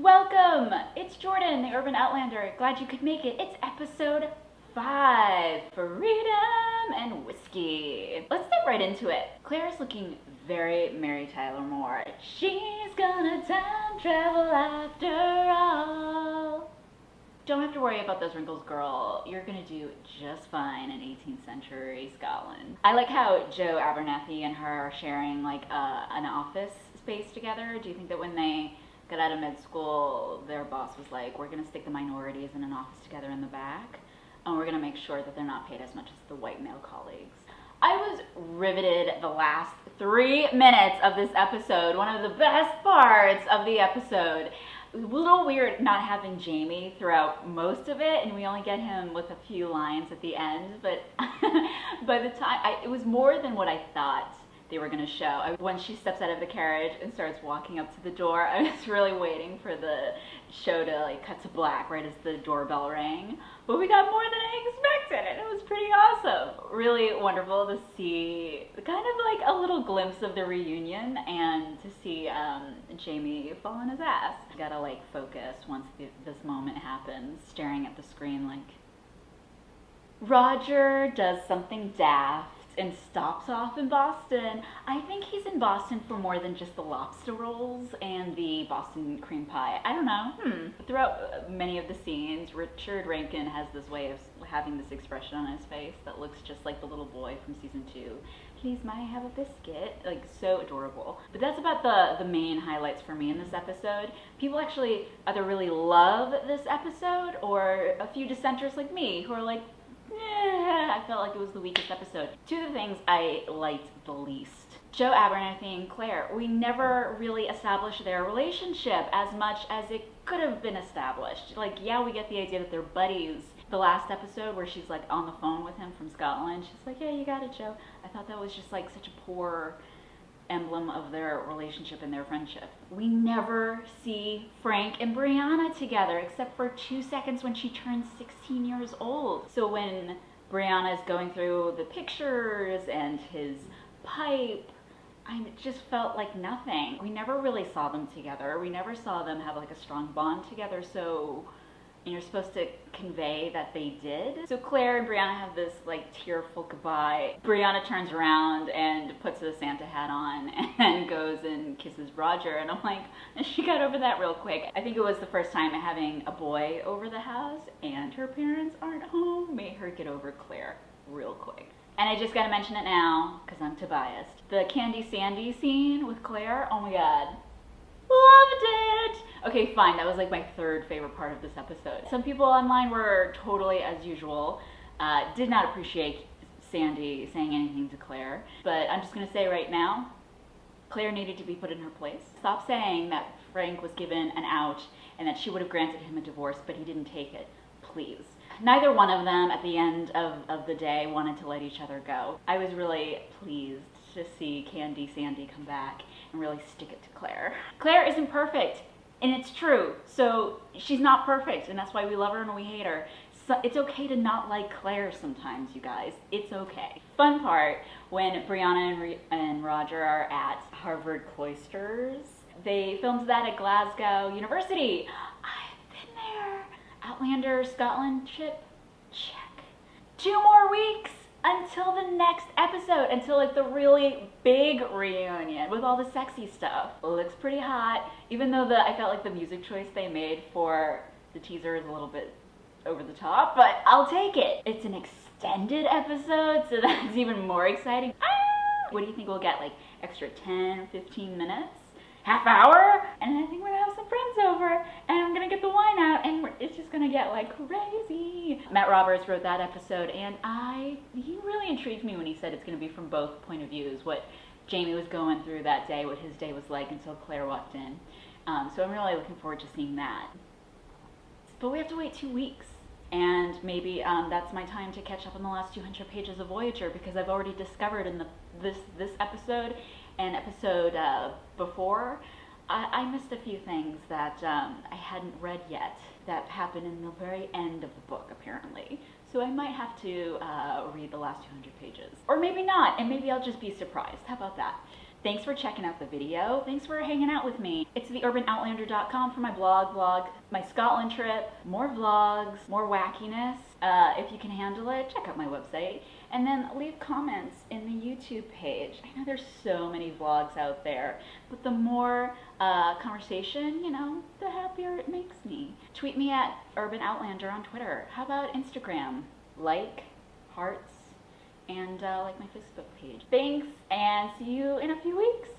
Welcome! It's Jordan, the Urban Outlander. Glad you could make it. It's episode 5, Freedom and Whiskey. Let's step right into it. Claire's looking very Mary Tyler Moore. She's gonna time travel after all. Don't have to worry about those wrinkles, girl. You're gonna do just fine in 18th century Scotland. I like how Joe Abernathy and her are sharing like an office space together. Do you think that when they got out of med school, their boss was like, we're gonna stick the minorities in an office together in the back, and we're gonna make sure that they're not paid as much as the white male colleagues? I was riveted the last 3 minutes of this episode. One of the best parts of the episode. It was a little weird not having Jamie throughout most of it, and we only get him with a few lines at the end, but by the time, it was more than what I thought they were going to show. When she steps out of the carriage and starts walking up to the door, I was really waiting for the show to like cut to black right as the doorbell rang. But we got more than I expected, and it was pretty awesome. Really wonderful to see kind of like a little glimpse of the reunion and to see Jamie fall on his ass. You gotta like focus once this moment happens, staring at the screen like, Roger does something daft and stops off in Boston. I think he's in Boston for more than just the lobster rolls and the Boston cream pie. I don't know. Throughout many of the scenes, Richard Rankin has this way of having this expression on his face that looks just like the little boy from season 2. Please, may I have a biscuit? Like, so adorable. But that's about the main highlights for me in this episode. People actually either really love this episode or a few dissenters like me who are like, I felt like it was the weakest episode. 2 of the things I liked the least. Joe Abernathy and Claire. We never really established their relationship as much as it could have been established. Like, yeah, we get the idea that they're buddies. The last episode where she's like on the phone with him from Scotland, she's like, yeah, you got it, Joe. I thought that was just like such a poor emblem of their relationship and their friendship. We never see Frank and Breanna together except for 2 seconds when she turns 16 years old. So when Breanna is going through the pictures and his pipe, I just felt like nothing. We never really saw them together. We never saw them have like a strong bond together, so you're supposed to convey that they did. So Claire and Breanna have this like tearful goodbye. Breanna turns around and puts a Santa hat on and goes and kisses Roger, and I'm like, she got over that real quick. I think it was the first time having a boy over the house and her parents aren't home made her get over Claire real quick. And I just gotta mention it now because I'm too biased. The Candy Sandy scene with Claire, oh my god. Loved it! Okay, fine, that was like my 3rd favorite part of this episode. Some people online were totally, as usual, did not appreciate Sandy saying anything to Claire, but I'm just gonna say right now, Claire needed to be put in her place. Stop saying that Frank was given an out and that she would have granted him a divorce, but he didn't take it. Please. Neither one of them at the end of the day wanted to let each other go. I was really pleased to see Candy Sandy come back and really stick it to Claire. Claire isn't perfect, and it's true. So she's not perfect, and that's why we love her and we hate her. So it's okay to not like Claire sometimes, you guys. It's okay. Fun part, when Breanna and Roger are at Harvard Cloisters, they filmed that at Glasgow University. I've been there. Outlander Scotland trip, check. 2 more weeks until the next episode, until like the really big reunion with all the sexy stuff. Looks pretty hot, even though I felt like the music choice they made for the teaser is a little bit over the top, but I'll take it. It's an extended episode, so that's even more exciting. What do you think we'll get, like extra 10, 15 minutes? Half hour? And I think we're gonna have some friends over, and I'm gonna get the wine out, and it's just gonna get like crazy. Matt Roberts wrote that episode, and he really intrigued me when he said it's gonna be from both point of views, what Jamie was going through that day, what his day was like until Claire walked in. So I'm really looking forward to seeing that. But we have to wait 2 weeks, and maybe that's my time to catch up on the last 200 pages of Voyager, because I've already discovered in this episode and episode before, I missed a few things that I hadn't read yet that happened in the very end of the book, apparently. So I might have to read the last 200 pages. Or maybe not, and maybe I'll just be surprised. How about that? Thanks for checking out the video. Thanks for hanging out with me. It's theUrbanOutlander.com for my blog, my Scotland trip, more vlogs, more wackiness. If you can handle it, check out my website. And then leave comments in the YouTube page. I know there's so many vlogs out there, but the more conversation, you know, the happier it makes me. Tweet me at Urban Outlander on Twitter. How about Instagram? Like, hearts, and like my Facebook page. Thanks, and see you in a few weeks.